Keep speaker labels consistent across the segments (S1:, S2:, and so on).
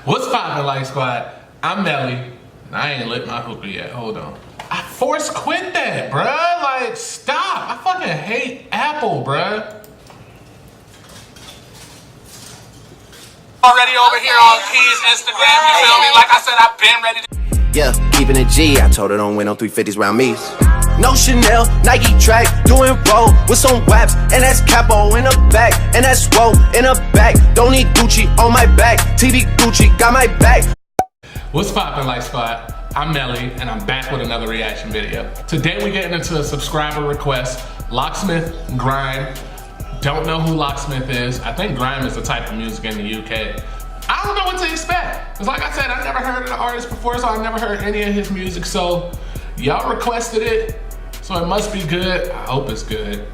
S1: What's poppin', Light Squad? I'm Melly, and I ain't lit my hookah yet. Hold on. I force quit that, bruh. Like, stop. I fucking hate Apple, bruh. Already over here on Key's Instagram, you feel me? Like I said, I've been ready to...
S2: Yeah, keeping it G. I told her don't win on 350s round me. No Chanel, Nike track, doing roll with some waps, and that's capo in the back, and that's roll in the back. Don't need Gucci on my back, TV Gucci got my back.
S1: What's poppin', Light Squad? I'm Melly, and I'm back with another reaction video. Today we're getting into a subscriber request, Locksmith Grime. Don't know who Locksmith is. I think grime is a type of music in the UK. I don't know what to expect. Cause like I said, I never heard of the artist before, so I never heard any of his music. So y'all requested it, so it must be good. I hope it's good.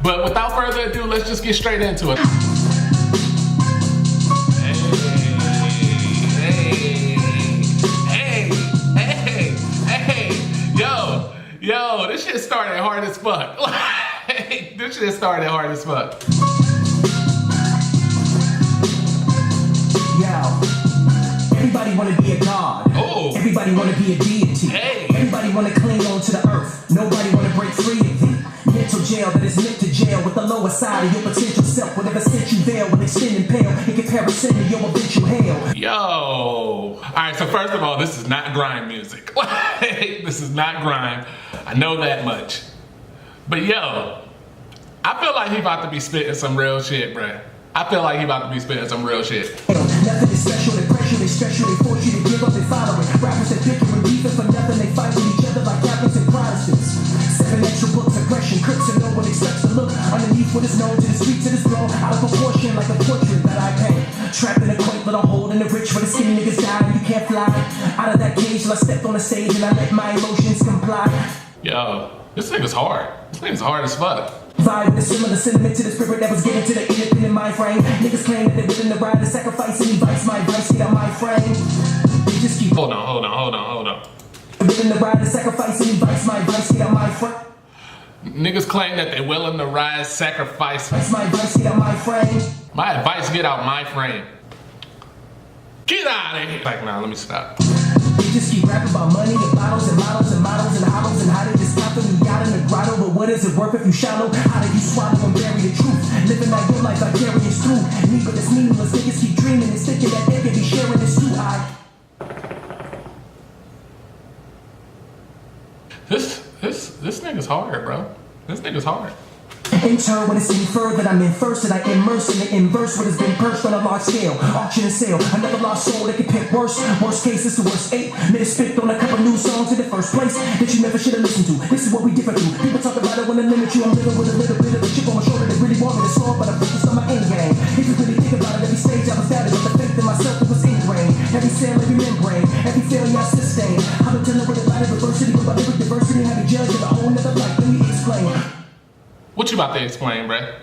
S1: But without further ado, let's just get straight into it. Hey, yo, this shit started hard as fuck. This shit started hard as fuck.
S3: Everybody wanna be a god.
S1: Oh.
S3: Everybody wanna be a deity.
S1: Hey.
S3: Everybody wanna cling on to the earth. Nobody wanna break free of thee. Mental jail that is meant to jail with the lower side of your potential self. Whatever sent you there will extend and pale in comparison to your eventual hell.
S1: Yo. Alright, so first of all, this is not grime music. This is not grime. I know that much. But yo, I feel like he about to be spitting some real shit, bruh. I feel like he about to be spitting some real shit.
S3: Nothing is special, they pressure, they stress you, they force you to give up and follow it. Rappers that bicker and beefing for nothing, they fight with each other like Catholics and Protestants. 7 extra books, aggression, crooks, and no one expects to look underneath what is known to the streets and is blown out of proportion like a portrait that I paint. Trapped in a quaint little hole in the rich where the skinny niggas die and you can't fly. Out of that cage till I stepped on the stage and I let my emotions comply.
S1: Yo, this nigga's hard. This nigga's hard as fuck.
S3: Vibe with a similar sentiment to the spirit that was given to the independent mind frame. Niggas claim that they're willing to ride the sacrifice and vice my advice, get out my frame. They just keep
S1: Hold on.
S3: willing to ride the sacrifice and vice my advice, get out my frame.
S1: Niggas claim that they willing to rise, sacrifice.
S3: That's my advice, get out my frame.
S1: My advice, get out my frame. Get out of here. Like, nah, let me stop.
S3: They just keep rapping about money and bottles and models and models and hollows and how they just stop them and got in the grotto. But what is it worth if you shallow? How do you swallow and bury the truth? Living like your life vicarious through me, but it's meaningless. Niggas keep dreaming and thinking that they can be sharing this too.
S1: This nigga's hard, bro. This nigga's hard.
S3: In turn, when it's inferred that I'm in first and I immerse in the inverse what has been perched on a large scale. Auction and sale, another lost soul that can pick worse. Worst case is the worst 8 minutes spit on a couple new songs in the first place that you never should have listened to. This is what we differ through. People talk about it when they limit you. I'm living with a little bit of a chip on my shoulder that really want me to solve, but I focused on my end game. If you really think about it, every stage I was doubted, but the faith in myself that was ingrained. Every cell, every membrane, every failure I sustained. How to tell with a light of adversity, but by lyric diversity, how to judge in a whole nother light. Let me explain.
S1: What you about to explain, bruh?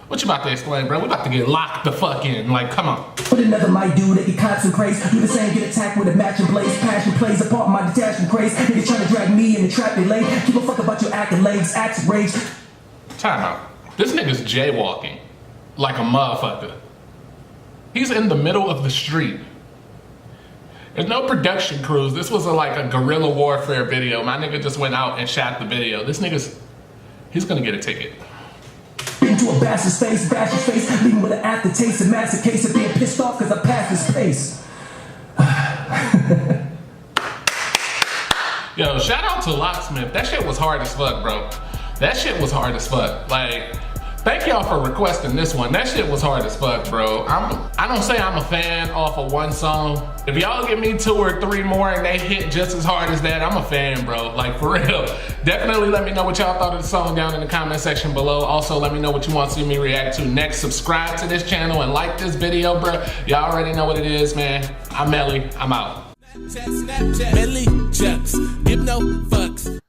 S1: What you about to explain, bruh? We about to get locked the fuck in. Like, come on.
S3: What another might do, they get cops and praise. Do the same, get attacked with a matching blaze. Passion plays a part of my detachment craze. Niggas trying to drag me in the trap they lay. Give a fuck about your accolades, acts of rage.
S1: Time out. This nigga's jaywalking like a motherfucker. He's in the middle of the street. There's no production crews. This was like a guerrilla warfare video. My nigga just went out and shot the video. This nigga's... he's gonna get a ticket.
S3: Into a bastard's face, leaving with an aftertaste, a massive case of being pissed off because I passed his pace.
S1: Yo, shout out to Locksmith. That shit was hard as fuck, bro. That shit was hard as fuck. Like, thank y'all for requesting this one. That shit was hard as fuck, bro. I don't say I'm a fan off of one song. If y'all give me 2 or 3 more and they hit just as hard as that, I'm a fan, bro. Like, for real. Definitely let me know what y'all thought of the song down in the comment section below. Also, let me know what you want to see me react to next. Subscribe to this channel and like this video, bro. Y'all already know what it is, man. I'm Melly. I'm out.
S4: Snapchat, Melly, chucks, give no fucks.